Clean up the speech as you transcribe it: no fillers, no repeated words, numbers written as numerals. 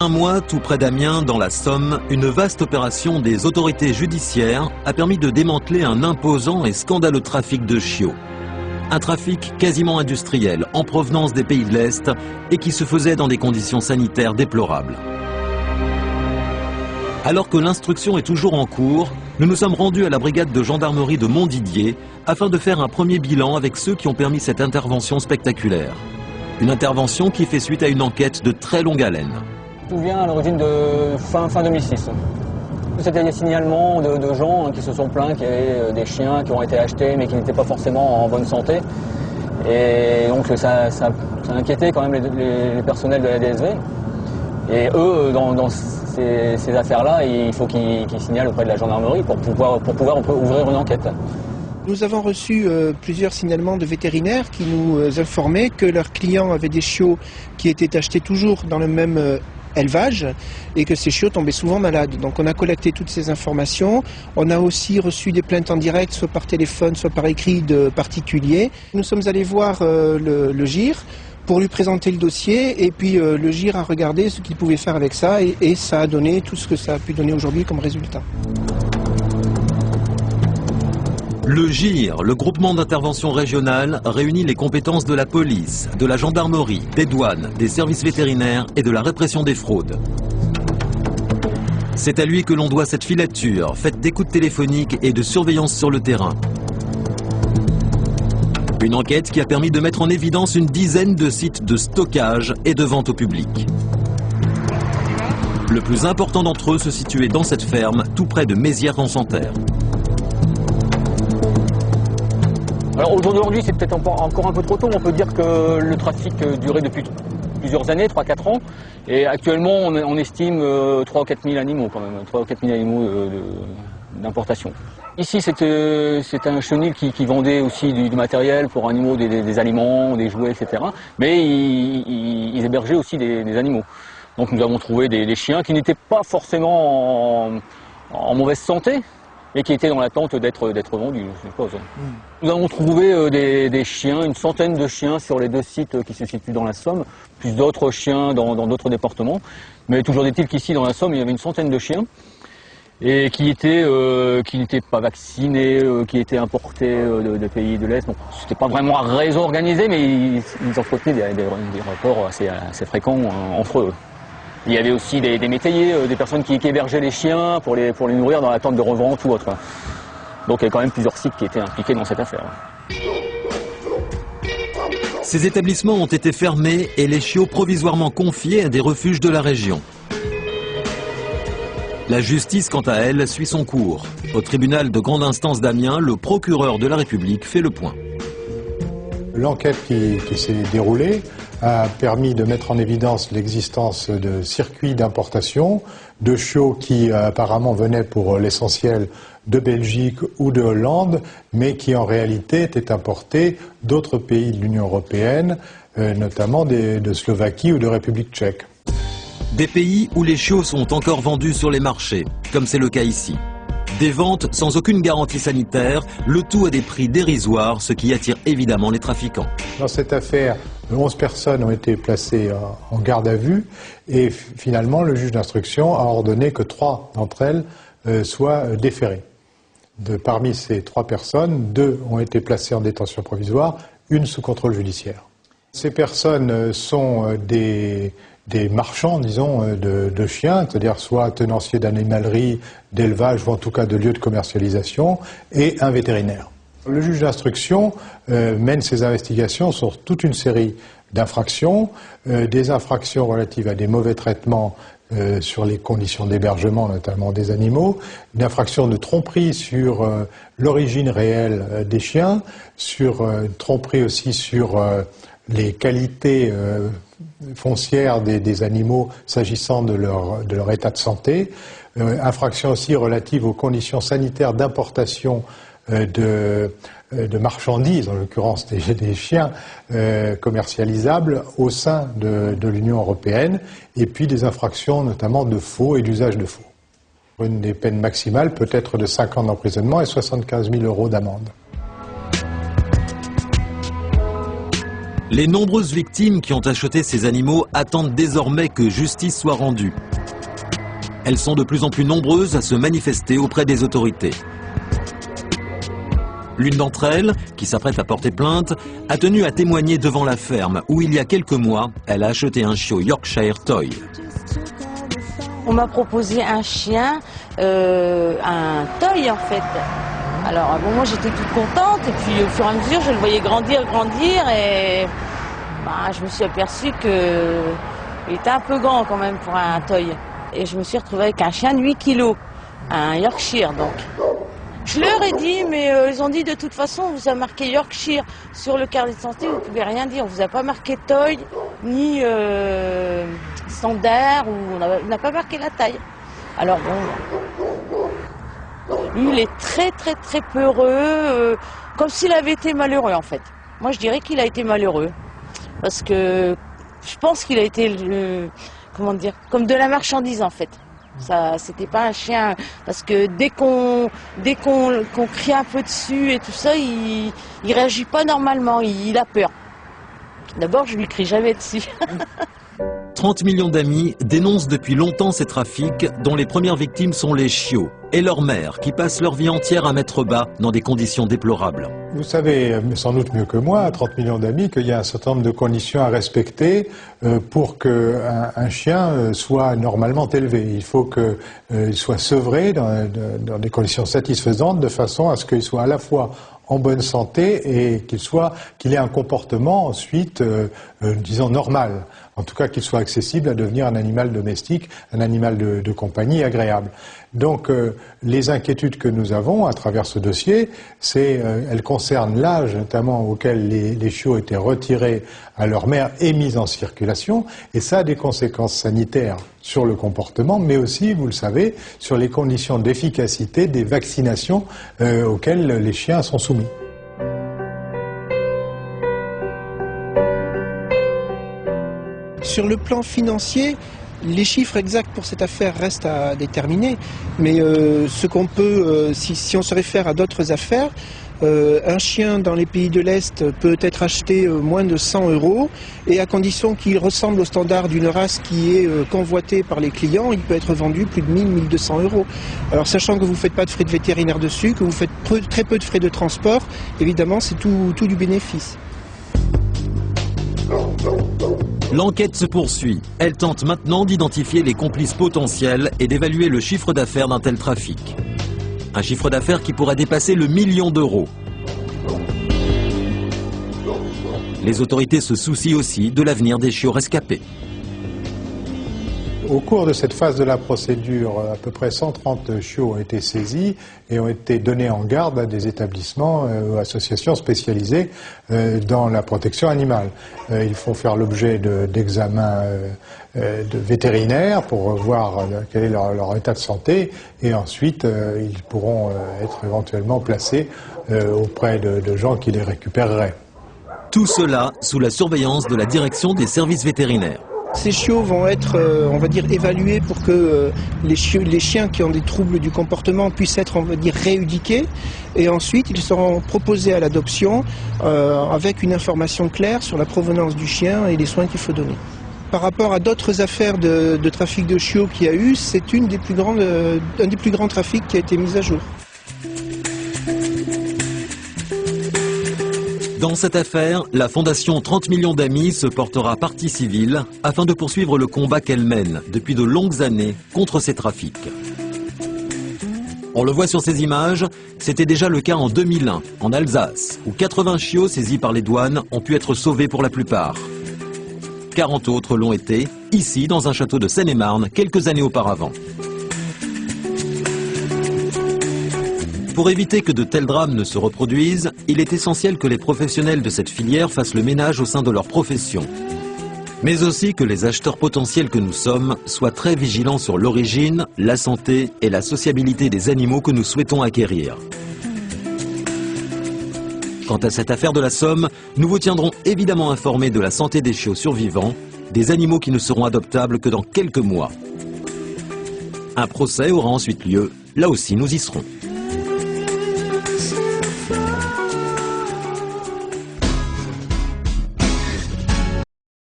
Un mois, tout près d'Amiens, dans la Somme, une vaste opération des autorités judiciaires a permis de démanteler un imposant et scandaleux trafic de chiots. Un trafic quasiment industriel, en provenance des pays de l'Est, et qui se faisait dans des conditions sanitaires déplorables. Alors que l'instruction est toujours en cours, nous nous sommes rendus à la brigade de gendarmerie de Montdidier afin de faire un premier bilan avec ceux qui ont permis cette intervention spectaculaire. Une intervention qui fait suite à une enquête de très longue haleine. Tout vient à l'origine de fin 2006. C'était des signalements de gens qui se sont plaints qu'il y avait des chiens qui ont été achetés mais qui n'étaient pas forcément en bonne santé. Et donc ça inquiétait quand même les personnels de la DSV. Et eux, dans ces affaires-là, il faut qu'ils signalent auprès de la gendarmerie pour pouvoir ouvrir une enquête. Nous avons reçu plusieurs signalements de vétérinaires qui nous informaient que leurs clients avaient des chiots qui étaient achetés toujours dans le même élevage et que ces chiots tombaient souvent malades. Donc on a collecté toutes ces informations. On a aussi reçu des plaintes en direct, soit par téléphone, soit par écrit de particuliers. Nous sommes allés voir le GIR pour lui présenter le dossier et puis le GIR a regardé ce qu'il pouvait faire avec ça et ça a donné tout ce que ça a pu donner aujourd'hui comme résultat. Le GIR, le groupement d'intervention régionale, réunit les compétences de la police, de la gendarmerie, des douanes, des services vétérinaires et de la répression des fraudes. C'est à lui que l'on doit cette filature, faite d'écoute téléphonique et de surveillance sur le terrain. Une enquête qui a permis de mettre en évidence une dizaine de sites de stockage et de vente au public. Le plus important d'entre eux se situait dans cette ferme, tout près de Mézières-en-Santerre. Alors aujourd'hui, c'est peut-être encore un peu trop tôt. On peut dire que le trafic durait depuis plusieurs années, 3-4 ans. Et actuellement, on estime 3 ou 4 000 animaux quand même, 3 ou 4 000 animaux d'importation. Ici, c'est un chenil qui vendait aussi du matériel pour animaux, des aliments, des jouets, etc. Mais ils hébergeaient aussi des animaux. Donc nous avons trouvé des chiens qui n'étaient pas forcément en mauvaise santé, et qui étaient dans l'attente d'être vendus, je suppose. Nous avons trouvé des chiens, une centaine de chiens sur les 2 sites qui se situent dans la Somme, plus d'autres chiens dans d'autres départements. Mais toujours est-il qu'ici, dans la Somme, il y avait une centaine de chiens et qui n'étaient pas vaccinés, qui étaient importés de pays de l'Est. Donc c'était pas vraiment un réseau organisé, mais ils entretenaient des rapports assez fréquents entre eux. Il y avait aussi des métayers, des personnes qui hébergeaient les chiens pour les nourrir dans l'attente de revente ou autre. Donc il y a quand même plusieurs sites qui étaient impliqués dans cette affaire. Ces établissements ont été fermés et les chiots provisoirement confiés à des refuges de la région. La justice, quant à elle, suit son cours. Au tribunal de grande instance d'Amiens, le procureur de la République fait le point. L'enquête qui s'est déroulée a permis de mettre en évidence l'existence de circuits d'importation de chiots qui apparemment venaient pour l'essentiel de Belgique ou de Hollande, mais qui en réalité étaient importés d'autres pays de l'Union européenne, notamment de Slovaquie ou de République tchèque. Des pays où les chiots sont encore vendus sur les marchés, comme c'est le cas ici. Des ventes sans aucune garantie sanitaire, le tout à des prix dérisoires, ce qui attire évidemment les trafiquants. Dans cette affaire, 11 personnes ont été placées en garde à vue et finalement le juge d'instruction a ordonné que 3 d'entre elles soient déférées. Parmi ces 3 personnes, 2 ont été placées en détention provisoire, 1 sous contrôle judiciaire. Ces personnes sont des marchands, disons, de chiens, c'est-à-dire soit tenanciers d'animalerie, d'élevage ou en tout cas de lieux de commercialisation, et un vétérinaire. Le juge d'instruction mène ses investigations sur toute une série d'infractions, des infractions relatives à des mauvais traitements sur les conditions d'hébergement, notamment des animaux, une infraction de tromperie sur l'origine réelle des chiens, sur une tromperie aussi sur les qualités foncières des animaux s'agissant de leur état de santé, infraction aussi relative aux conditions sanitaires d'importation de marchandises, en l'occurrence des chiens commercialisables au sein de l'Union européenne, et puis des infractions notamment de faux et d'usage de faux. Une des peines maximales peut être de 5 ans d'emprisonnement et 75 000 € d'amende. Les nombreuses victimes qui ont acheté ces animaux attendent désormais que justice soit rendue. Elles sont de plus en plus nombreuses à se manifester auprès des autorités. L'une d'entre elles, qui s'apprête à porter plainte, a tenu à témoigner devant la ferme où il y a quelques mois, elle a acheté un chiot Yorkshire Toy. On m'a proposé un chien, un toy en fait. Alors bon, moi j'étais toute contente et puis au fur et à mesure je le voyais grandir et je me suis aperçue qu'il était un peu grand quand même pour un toy. Et je me suis retrouvée avec un chien de 8 kilos, un Yorkshire donc. Je leur ai dit, mais ils ont dit de toute façon, on vous a marqué Yorkshire sur le carnet de santé, vous pouvez rien dire, on vous a pas marqué toy, ni standard, on n'a pas marqué la taille. Alors bon, lui il est très peureux, comme s'il avait été malheureux en fait. Moi je dirais qu'il a été malheureux, parce que je pense qu'il a été, comment dire, comme de la marchandise en fait. Ça, c'était pas un chien, parce que dès qu'on crie un peu dessus et tout ça, il réagit pas normalement, il a peur. D'abord, je lui crie jamais dessus. 30 millions d'amis dénoncent depuis longtemps ces trafics dont les premières victimes sont les chiots et leurs mères qui passent leur vie entière à mettre bas dans des conditions déplorables. Vous savez sans doute mieux que moi, 30 millions d'amis, qu'il y a un certain nombre de conditions à respecter pour qu'un chien soit normalement élevé. Il faut qu'il soit sevré dans des conditions satisfaisantes de façon à ce qu'il soit à la fois en bonne santé et qu'il ait un comportement ensuite, disons, normal. En tout cas, qu'il soit accessible à devenir un animal domestique, un animal de compagnie agréable. Donc, les inquiétudes que nous avons à travers ce dossier, elles concernent l'âge notamment auquel les chiots étaient retirés à leur mère et mis en circulation, et ça a des conséquences sanitaires sur le comportement, mais aussi, vous le savez, sur les conditions d'efficacité des vaccinations auxquelles les chiens sont soumis. Sur le plan financier, les chiffres exacts pour cette affaire restent à déterminer, mais ce qu'on peut, si on se réfère à d'autres affaires, un chien dans les pays de l'Est peut être acheté moins de 100 € et à condition qu'il ressemble au standard d'une race qui est convoitée par les clients, il peut être vendu plus de 1000-1200 €. Alors sachant que vous ne faites pas de frais de vétérinaire dessus, que vous faites très peu de frais de transport, évidemment c'est tout du bénéfice. L'enquête se poursuit. Elle tente maintenant d'identifier les complices potentiels et d'évaluer le chiffre d'affaires d'un tel trafic. Un chiffre d'affaires qui pourrait dépasser le 1 million d'euros. Les autorités se soucient aussi de l'avenir des chiots rescapés. Au cours de cette phase de la procédure, à peu près 130 chiots ont été saisis et ont été donnés en garde à des établissements ou associations spécialisées dans la protection animale. Ils font faire l'objet d'examens de vétérinaires pour voir quel est leur état de santé et ensuite ils pourront être éventuellement placés auprès de gens qui les récupéreraient. Tout cela sous la surveillance de la direction des services vétérinaires. Ces chiots vont être, on va dire, évalués pour que les chiens qui ont des troubles du comportement puissent être, on va dire, rééduqués. Et ensuite, ils seront proposés à l'adoption avec une information claire sur la provenance du chien et les soins qu'il faut donner. Par rapport à d'autres affaires de trafic de chiots qu'il y a eu, c'est un des plus grands trafics qui a été mis à jour. Dans cette affaire, la Fondation 30 millions d'amis se portera partie civile afin de poursuivre le combat qu'elle mène depuis de longues années contre ces trafics. On le voit sur ces images, c'était déjà le cas en 2001, en Alsace, où 80 chiots saisis par les douanes ont pu être sauvés pour la plupart. 40 autres l'ont été, ici dans un château de Seine-et-Marne, quelques années auparavant. Pour éviter que de tels drames ne se reproduisent, il est essentiel que les professionnels de cette filière fassent le ménage au sein de leur profession. Mais aussi que les acheteurs potentiels que nous sommes soient très vigilants sur l'origine, la santé et la sociabilité des animaux que nous souhaitons acquérir. Quant à cette affaire de la Somme, nous vous tiendrons évidemment informés de la santé des chiots survivants, des animaux qui ne seront adoptables que dans quelques mois. Un procès aura ensuite lieu, là aussi nous y serons.